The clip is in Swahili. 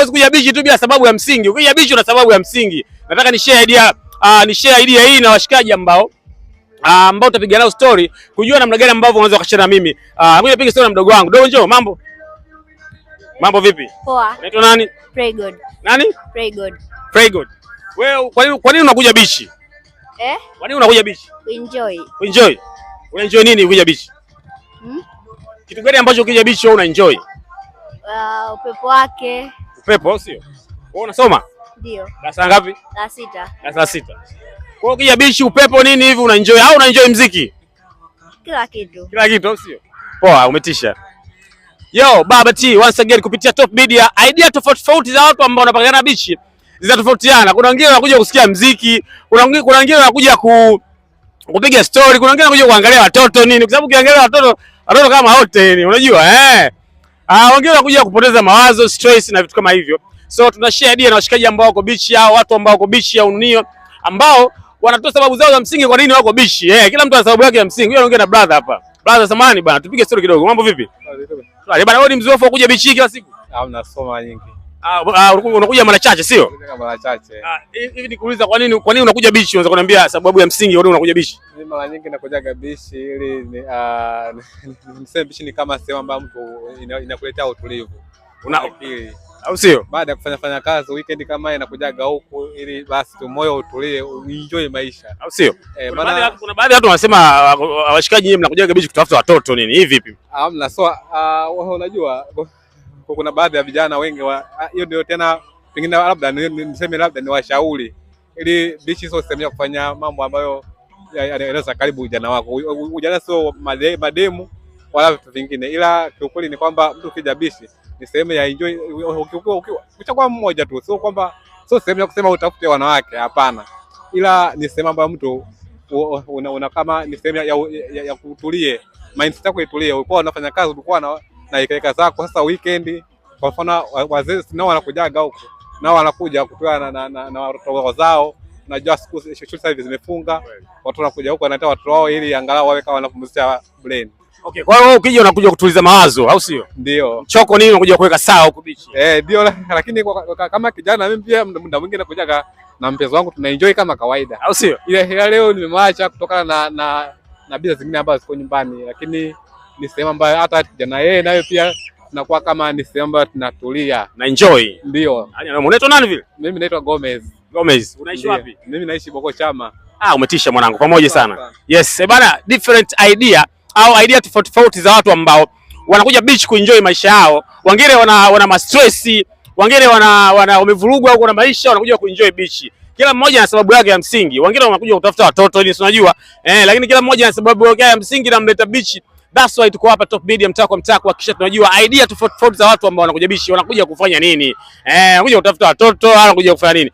huwezi kuja bichi tu bila sababu ya msingi. Ukija bichi una sababu ya msingi. Nataka ni share idea hii na washikaji ambao tutapiga nao story kujua namna gani ambavyo unaweza kushare na mimi. Ngoja nipige story na mdogo wangu. Dogo njoo, mambo? Mambo vipi? Poa. Unaitwa nani? Pray God. Nani? Pray God. Pray God. Wewe kwa nini unakuja bichi? Kwa nini unakuja bichi? Enjoy. Enjoy. Una enjoy nini ukija bichi? Kitu gani ambacho ukija bichi wewe una enjoy? Upepo wake. Upepo sio? Wewe unasoma? Ndio. Darasa ngapi? La 6. Darasa la 6. Kwa hiyo ukija bichi upepo nini hivi una enjoy au una enjoy muziki? Kila kitu. Kila kitu sio? Poa, umetisha. Yo, Baba T once again kupitia Top Media, idea tofauti za watu ambao wanapangana bichi zinatofautiana. Kuna wengine wanakuja kusikia muziki, kuna wengine wanakuja kupiga story, kuna wengine wanakuja kuangalia watoto nini, kwa sababu ukiangalia watoto kama wote ni unajua wengine wanakuja kupoteza mawazo, stress na vitu kama hivyo. So tuna share idea na washikaji ambao wako bichi au watu ambao wako bichi au Unio ambao wanatoa sababu zao za msingi kwa nini wako bichi. Kila mtu ana sababu yake ya msingi. Wewe ongea na brother hapa. Brother samani bana, tupige story kidogo. Mambo vipi? Bana, wewe ni mzoefu wa kuja bichi kila siku? Nasoma nyingi. Unakuja mara chache sio? Mara chache. Hivi nikuuliza kwa nini unakuja bichi? Unaweza kuniambia sababu ya msingi kwa nini unakuja bichi? Mimi mara nyingi nakuja bichi ili niseme bichi ni kama sehemu ambayo mtu inakuletea utulivu. Akili. Au sio? Baada ya kufanya kazi weekend kama inakujaga huku ili basi tu moyo utulie, uenjoy maisha. Au sio? Kuna baadhi ya watu wanasema washikaji nyinyi mnakujaga bichi kutafuta watoto nini? Hivi vipi? Hamna, so unajua kuna baadhi ya vijana wengi hiyo ndio tena pengine labda niseme labda ni washauri ili bichi sio sehemu ya kufanya mambo ambayo yanaweza karibu ujana wako. Ujana sio mademu wala vitu vingine, ila kiukweli ni kwamba mtu ukija bichi ni sehemu ya enjoy. Ukichagua mmoja tu, sio sehemu ya kusema utafute wanawake, hapana, ila ni sehemu ambayo mtu una kama ni sehemu ya kutulie, mindset yako itulie. Ulikuwa unafanya kazi, ulikuwa na ikaeka zako, sasa weekend kwa mfano wazee nao wanakujaga huko, nao wanakuja kutoa na watoto zao. Unajua shule sasa zimefunga, watu wanakuja huko wanatoa watoto wao ili angalau wawe kama wanapumzisha brain. Okay, kwa hiyo ukija unakuja kutuliza mawazo au sio? Ndio. Choko nini unakuja kuweka sawa huko bichi? Ndio, lakini kama kijana mimi pia muda mwingine nakuja na mpenzi wangu tunaenjoy kama kawaida. Au sio? Ile leo nimemwacha kutokana na biza zingine ambazo ziko nyumbani, lakini ni sehemu ambayo hata kijana yeye nayo pia tunakuwa kama ni sehemu ambayo tunatulia na enjoy. Ndio. Unaitwa nani vile? Mimi naitwa Gomez. Gomez. Unaishi wapi? Mimi naishi Boko Chama. Umetisha mwanangu, pamoja sana. Yes, bana, different idea au idea tofauti za watu ambao wanakuja beach kuenjoy maisha yao. Wengine wana stress, wengine wamevurugwa huko na maisha, wanakuja kuenjoy beach. Kila mmoja ana sababu yake ya msingi. Wengine wanakuja kutafuta watoto ili unajua, lakini kila mmoja ana sababu yake ya msingi na mleta beach. That's why tuko hapa Top Media, mtaa kwa mtaa, kuhakikisha tunajua idea tofauti za watu ambao wanakuja beach, wanakuja kufanya nini. Wanakuja kutafuta watoto, wanakuja kufanya nini.